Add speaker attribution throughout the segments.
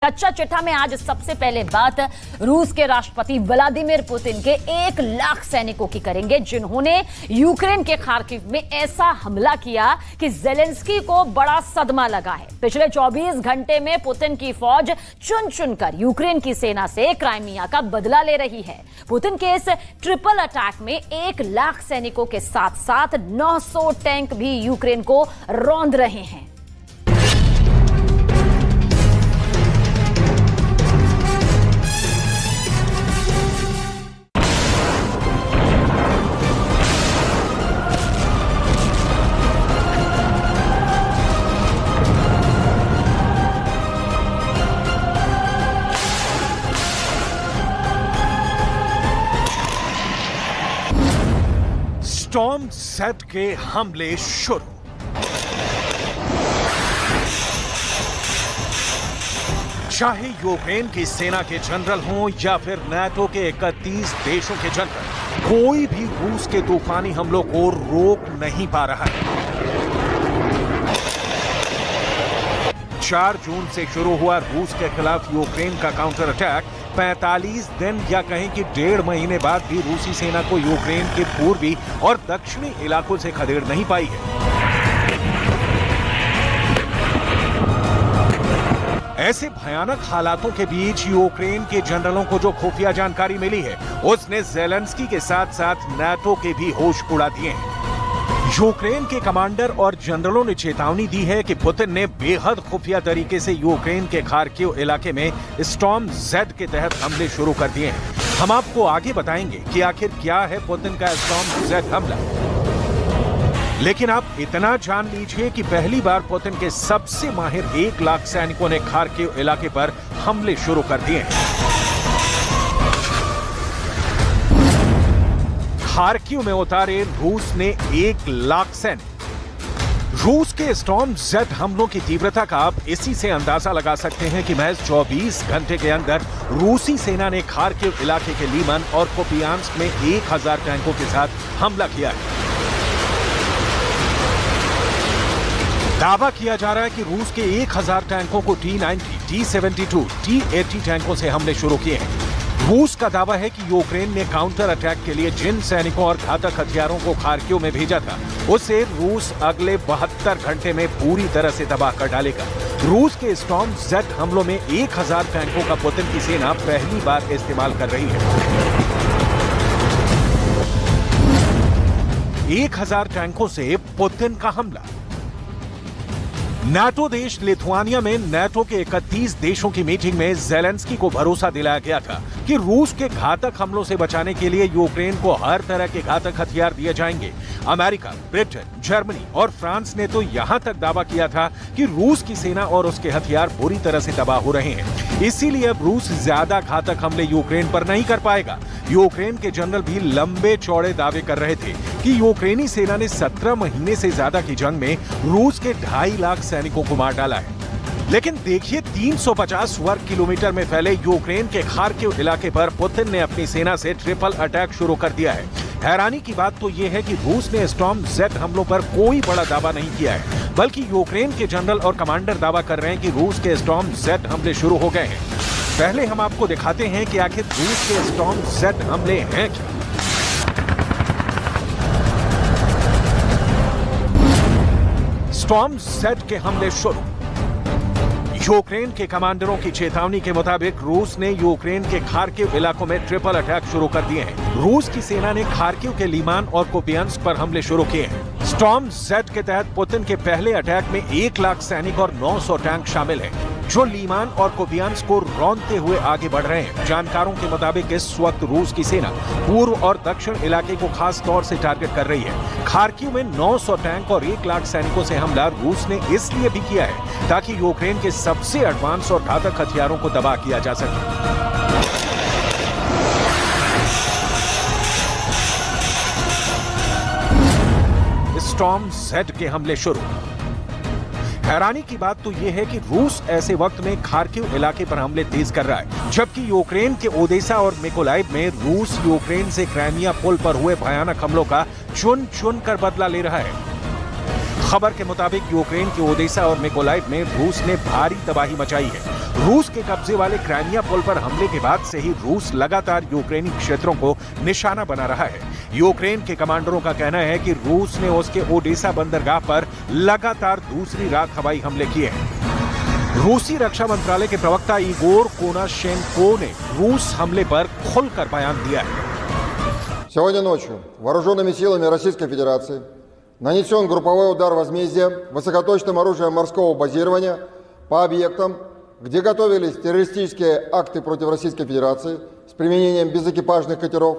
Speaker 1: कच्चा चिट्ठा में आज सबसे पहले बात रूस के राष्ट्रपति व्लादिमीर पुतिन के 1 लाख सैनिकों की करेंगे, जिन्होंने यूक्रेन के खार्किव में ऐसा हमला किया कि ज़ेलेंस्की को बड़ा सदमा लगा है। पिछले 24 घंटे में पुतिन की फौज चुन चुनकर यूक्रेन की सेना से क्राइमिया का बदला ले रही है। पुतिन के इस ट्रिपल अटैक में 1 लाख सैनिकों के साथ साथ 900 टैंक भी यूक्रेन को रौंद रहे हैं।
Speaker 2: स्टॉर्म ज़ेड के हमले शुरू। चाहे यूक्रेन की सेना के जनरल हों या फिर नाटो के 31 देशों के जनरल, कोई भी रूस के तूफानी हमलों को रोक नहीं पा रहा है। 4 जून से शुरू हुआ रूस के खिलाफ यूक्रेन का काउंटर अटैक 45 दिन या कहें कि 1.5 महीने बाद भी रूसी सेना को यूक्रेन के पूर्वी और दक्षिणी इलाकों से खदेड़ नहीं पाई है। ऐसे भयानक हालातों के बीच यूक्रेन के जनरलों को जो खुफिया जानकारी मिली है, उसने ज़ेलेंस्की के साथ साथ नाटो के भी होश उड़ा दिए हैं। यूक्रेन के कमांडर और जनरलों ने चेतावनी दी है कि पुतिन ने बेहद खुफिया तरीके से यूक्रेन के खार्किव इलाके में स्टॉर्म ज़ेड के तहत हमले शुरू कर दिए हैं। हम आपको आगे बताएंगे कि आखिर क्या है पुतिन का स्टॉर्म ज़ेड हमला। लेकिन आप इतना जान लीजिए कि पहली बार पुतिन के सबसे माहिर 1 लाख सैनिकों ने खार्किव इलाके पर हमले शुरू कर दिए हैं। खार्किव में उतारे रूस ने 1 लाख सैनिक। रूस के स्टॉर्म ज़ेड हमलों की तीव्रता का आप इसी से अंदाजा लगा सकते हैं कि महज 24 घंटे के अंदर रूसी सेना ने खार्किव इलाके के लीमन और कुपियांस्क में 1000 टैंकों के साथ हमला किया है। दावा किया जा रहा है कि रूस के 1000 टैंकों को T-90, T-72, T-80 टैंकों से हमले शुरू किए हैं। रूस का दावा है कि यूक्रेन ने काउंटर अटैक के लिए जिन सैनिकों और घातक हथियारों को खार्किव में भेजा था, उसे रूस अगले 72 घंटे में पूरी तरह से तबाह कर डालेगा। रूस के स्टॉर्म ज़ेड हमलों में 1000 टैंकों का पुतिन की सेना पहली बार इस्तेमाल कर रही है। 1000 टैंकों से पुतिन का हमला। नाटो देश लिथुआनिया में नाटो के 31 देशों की मीटिंग में ज़ेलेंस्की को भरोसा दिलाया गया था कि रूस के घातक हमलों से बचाने के लिए यूक्रेन को हर तरह के घातक हथियार दिए जाएंगे। अमेरिका, ब्रिटेन, जर्मनी और फ्रांस ने तो यहां तक दावा किया था कि रूस की सेना और उसके हथियार बुरी तरह से तबाह हो रहे हैं। इसीलिए अब रूस ज्यादा घातक हमले यूक्रेन पर नहीं कर पाएगा। यूक्रेन के जनरल भी लंबे चौड़े दावे कर रहे थे कि यूक्रेनी सेना ने 17 महीने से ज्यादा की जंग में रूस के 2.5 लाख सैनिकों को मार डाला है। लेकिन देखिए, 350 वर्ग किलोमीटर में फैले यूक्रेन के खार्किव इलाके पर पुतिन ने अपनी सेना से ट्रिपल अटैक शुरू कर दिया है। हैरानी की बात तो यह है कि रूस ने स्टॉर्म ज़ेड हमलों पर कोई बड़ा दावा नहीं किया है, बल्कि यूक्रेन के जनरल और कमांडर दावा कर रहे हैं कि रूस के स्टॉर्म ज़ेड हमले शुरू हो गए हैं। पहले हम आपको दिखाते हैं कि आखिर रूस के स्टॉर्म ज़ेड हमले हैं क्या। स्टॉर्म ज़ेड के हमले शुरू। यूक्रेन के कमांडरों की चेतावनी के मुताबिक रूस ने यूक्रेन के खार्किव इलाकों में ट्रिपल अटैक शुरू कर दिए हैं। रूस की सेना ने खार्किव के लीमान और कुपियांस्क पर हमले शुरू किए हैं। स्टॉर्म ज़ेड के तहत पुतिन के पहले अटैक में 1 लाख सैनिक और 900 टैंक शामिल हैं, जो लीमान और कुपियांस्क को रौंदते हुए आगे बढ़ रहे हैं। जानकारों के मुताबिक इस वक्त रूस की सेना पूर्व और दक्षिण इलाके को खास तौर से टारगेट कर रही है। खार्किव में 900 टैंक और 1 लाख सैनिकों से हमला रूस ने इसलिए भी किया है ताकि यूक्रेन के सबसे एडवांस और घातक हथियारों को तबाह किया जा सके। स्टॉर्म ज़ेड के हमले शुरू। हैरानी की बात तो यह है कि रूस ऐसे वक्त में खार्किव इलाके पर हमले तेज कर रहा है, जबकि यूक्रेन के ओडेसा और मिकोलाइव में रूस यूक्रेन से क्राइमिया पुल पर हुए भयानक हमलों का चुन चुन कर बदला ले रहा है। खबर के मुताबिक यूक्रेन के ओडेसा और मिकोलाइव में रूस ने भारी तबाही मचाई है। रूस के कब्जे वाले क्राइमिया पुल पर हमले के बाद से ही रूस लगातार यूक्रेनी क्षेत्रों को निशाना बना रहा है। यूक्रेन के कमांडरों का कहना है कि रूस ने उसके ओडेसा बंदरगाह पर लगातार दूसरी रात हवाई हमले किए हैं। रूसी रक्षा मंत्रालय के प्रवक्ता इगोर कोनाशेंको ने रूस हमले पर खुलकर बयान दिया है।
Speaker 3: Сегодня ночью вооруженными силами Российской Федерации нанесен групповой удар возмездия высокоточным оружием морского базирования по объектам, где готовились террористические акты против Российской Федерации с применением безэкипажных катеров,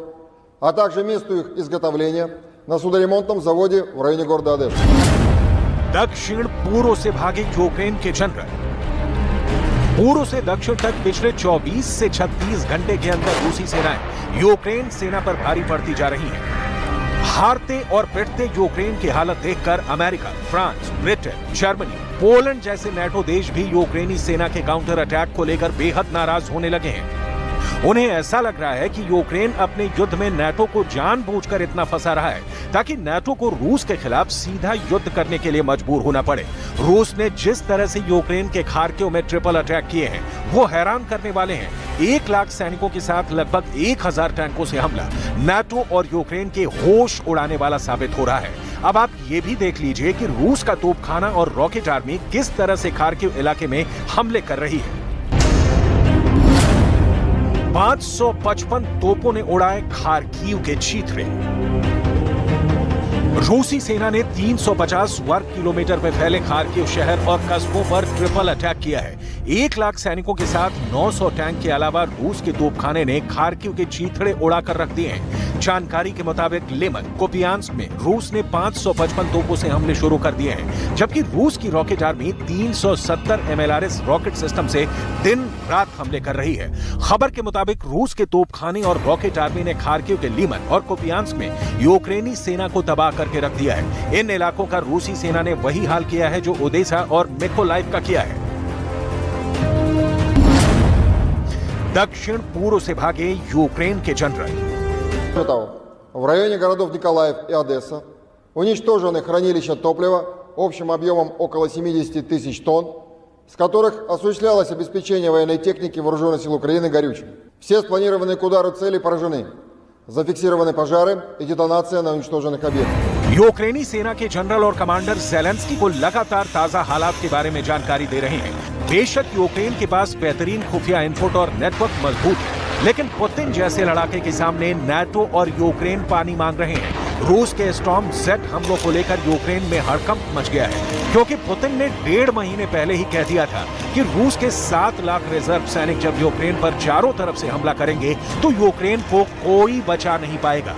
Speaker 3: а также месту их изготовления на судоремонтном заводе в районе города Одесса.
Speaker 2: दक्षिण पूर्व से भागे यूक्रेन के जनरल। पूर्व से दक्षिण तक पिछले 24 से 36 घंटे के अंदर रूसी सेनाएं यूक्रेन सेना पर भारी पड़ती जा रही हैं। हारते और पिटते यूक्रेन की हालत देखकर America, France, Britain, Germany, Poland जैसे नेटो देश भी यूक्रेनी सेना के काउंटर अटैक को लेकर बेहद नाराज होने लगे हैं। उन्हें ऐसा लग रहा है कि यूक्रेन अपने युद्ध में नेटो को जानबूझकर इतना फंसा रहा है ताकि नेटो को रूस के खिलाफ सीधा युद्ध करने के लिए मजबूर होना पड़े। रूस ने जिस तरह से यूक्रेन के खार्किव में ट्रिपल अटैक किए हैं वो हैरान करने वाले हैं। 1 लाख सैनिकों के साथ लगभग 1000 टैंकों से हमला नेटो और यूक्रेन के होश उड़ाने वाला साबित हो रहा है। अब आप ये भी देख लीजिए कि रूस का तोपखाना और रॉकेट आर्मी किस तरह से खार्किव इलाके में हमले कर रही है। 555 तोपों ने उड़ाए खार्किव के चीथड़े। रूसी सेना ने 350 वर्ग किलोमीटर में फैले खार्किव शहर और कस्बों पर ट्रिपल अटैक किया है। 1 लाख सैनिकों के साथ 900 टैंक के अलावा रूस के तोपखाने ने खार्किव के चीथड़े उड़ाकर रख दिए हैं। जानकारी के मुताबिक लिमन, कुपियांस्क में रूस ने 555 तोपों से हमले शुरू कर दिए हैं, जबकि रूस की rocket army 370 MLRS rocket system से दिन रात हमले कर रही है। खबर के मुताबिक रूस के तोपखाने और रॉकेट आर्मी ने खार्किव के लिमन और कुपियांस्क में यूक्रेनी सेना को तबाह करके रख दिया है। इन इलाकों का रूसी सेना ने वही हाल किया है जो ओडेसा और मिकोलाइव का किया है। दक्षिण पूर्व से भागे यूक्रेन के जनरल।
Speaker 3: В районе городов Николаев и Одесса уничтожены хранилища топлива общим объемом около 70 тысяч тонн, с которых осуществлялось обеспечение военной техники вооруженных сил Украины горючим. Все спланированные к удару цели поражены. Зафиксированы пожары и детонация на уничтоженных объектах।
Speaker 2: यूक्रेनी सेना के जनरल और कमांडर ज़ेलेंस्की को लगातार ताजा हालात के बारे में जानकारी दे रहे हैं। बेशक यूक्रेन के पास बेहतरीन खुफिया इनपुट और नेटवर्क मजबूत है, लेकिन पुतिन जैसे लड़ाके के सामने नाटो और यूक्रेन पानी मांग रहे हैं। रूस के स्टॉर्म जेड हमलों को लेकर यूक्रेन में हड़कंप मच गया है, क्योंकि पुतिन ने 1.5 महीने पहले ही कह दिया था कि रूस के 7 लाख रिजर्व सैनिक जब यूक्रेन पर चारों तरफ से हमला करेंगे तो यूक्रेन को कोई बचा नहीं पाएगा।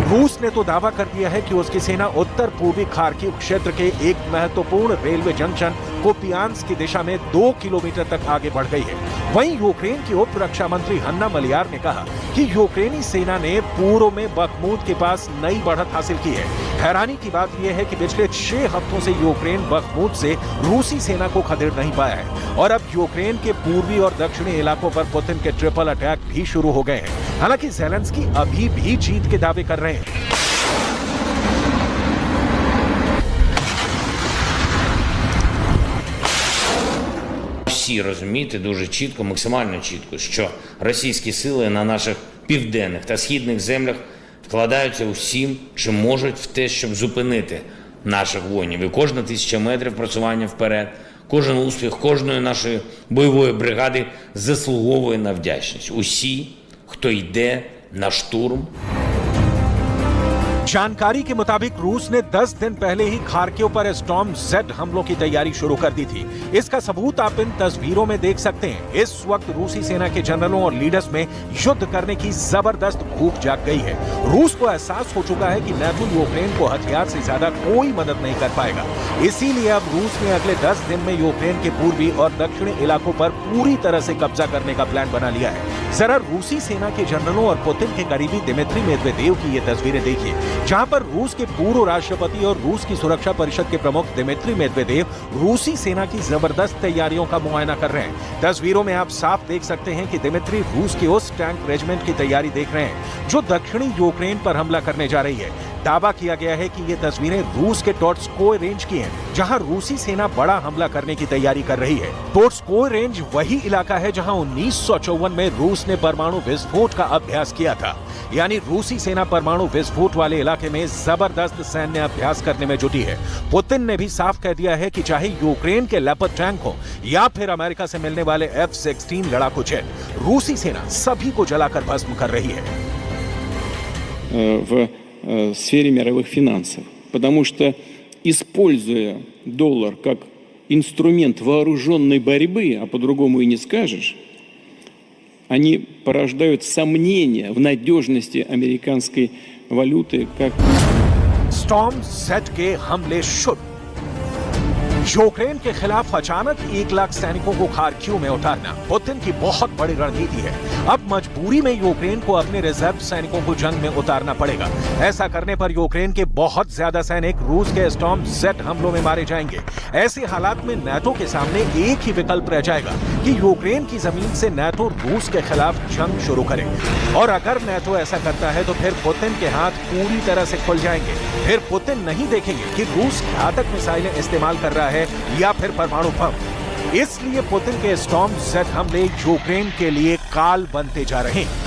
Speaker 2: रूस ने तो दावा कर दिया है कि उसकी सेना उत्तर पूर्वी खार्किव क्षेत्र के एक महत्वपूर्ण रेलवे जंक्शन कुपियांस्क की दिशा में 2 किलोमीटर तक आगे बढ़ गई है। वहीं यूक्रेन की उप रक्षा मंत्री हन्ना मलियार ने कहा कि यूक्रेनी सेना ने पूर्व में बखमूत के पास नई बढ़त हासिल की है। हैरानी की बात यह है कि पिछले 6 हफ्तों से यूक्रेन बखमूत से रूसी सेना को खदेड़ नहीं पाया है और अब यूक्रेन के पूर्वी और दक्षिणी इलाकों पर पुतिन के ट्रिपल अटैक भी शुरू हो गए हैं। हालांकि ज़ेलेंस्की अभी भी जीत के दावे कर रहे हैं।
Speaker 4: Всі розуміти дуже чітко, максимально чітко, що російські сили на наших південних та східних землях вкладаються усім, чим можуть в те, щоб зупинити наших воїнів. І кожна 1000 метрів просування вперед, кожен успіх кожної нашої бойової бригади заслуговує на вдячність. Усі, хто йде на штурм.
Speaker 2: जानकारी के मुताबिक रूस ने 10 दिन पहले ही खार्किव पर स्टॉर्म जेड हमलों की तैयारी शुरू कर दी थी। इसका सबूत आप इन तस्वीरों में देख सकते हैं। इस वक्त रूसी सेना के जनरलों और लीडर्स में युद्ध करने की जबरदस्त भूख जाग गई है। रूस को एहसास हो चुका है कि नाटो यूक्रेन को हथियार से ज्यादा कोई मदद नहीं कर पाएगा। इसीलिए अब रूस ने अगले 10 दिन में यूक्रेन के पूर्वी और दक्षिणी इलाकों पर पूरी तरह से कब्जा करने का प्लान बना लिया है। जरा रूसी सेना के जनरलों और पुतिन के करीबी दिमित्री मेदवेदेव की ये तस्वीरें देखिए, जहां पर रूस के पूर्व राष्ट्रपति और रूस की सुरक्षा परिषद के प्रमुख दिमित्री मेदवेदेव रूसी सेना की जबरदस्त तैयारियों का मुआयना कर रहे हैं। तस्वीरों में आप साफ देख सकते हैं कि दिमित्री रूस के उस टैंक रेजिमेंट की तैयारी देख रहे हैं जो दक्षिणी यूक्रेन पर हमला करने जा रही है। दावा किया गया है कि ये तस्वीरें रूस के टोट्स्कोय रेंज की हैं, जहां रूसी सेना बड़ा हमला करने की तैयारी कर रही है। टोट्स्कोय रेंज वही इलाका है जहां 1954 में रूस ने परमाणु विस्फोट का अभ्यास किया था। यानी रूसी सेना परमाणु विस्फोट वाले इलाके में जबरदस्त सैन्य अभ्यास करने में जुटी है। पुतिन ने भी साफ कह दिया है कि चाहे यूक्रेन के लेपर्ड टैंक हो या फिर अमेरिका से मिलने वाले F-16 लड़ाकू जेट, रूसी सेना सभी को जलाकर भस्म कर रही है।
Speaker 5: В сфере мировых финансов, потому что, используя доллар как инструмент вооруженной борьбы, а по-другому и не скажешь, они порождают сомнения в надежности американской валюты как...
Speaker 2: स्टॉर्म जेट के हमले शुरू। यूक्रेन के खिलाफ अचानक 1 लाख सैनिकों को खार्किव में उतारना पुतिन की बहुत बड़ी रणनीति है। अब मजबूरी में यूक्रेन को अपने रिजर्व सैनिकों को जंग में उतारना पड़ेगा। ऐसा करने पर यूक्रेन के बहुत ज्यादा सैनिक रूस के स्टॉर्म जेट हमलों में मारे जाएंगे। ऐसे हालात में नाटो के सामने एक ही विकल्प रह जाएगा कि यूक्रेन की जमीन से नाटो रूस के खिलाफ जंग शुरू करे। और अगर नाटो ऐसा करता है तो फिर पुतिन के हाथ पूरी तरह से खुल जाएंगे। फिर पुतिन नहीं देखेंगे कि रूस घातक मिसाइलें इस्तेमाल कर रहा है या फिर परमाणु बम। इसलिए पुतिन के स्टॉर्म जेट हमले यूक्रेन के लिए काल बनते जा रहे हैं।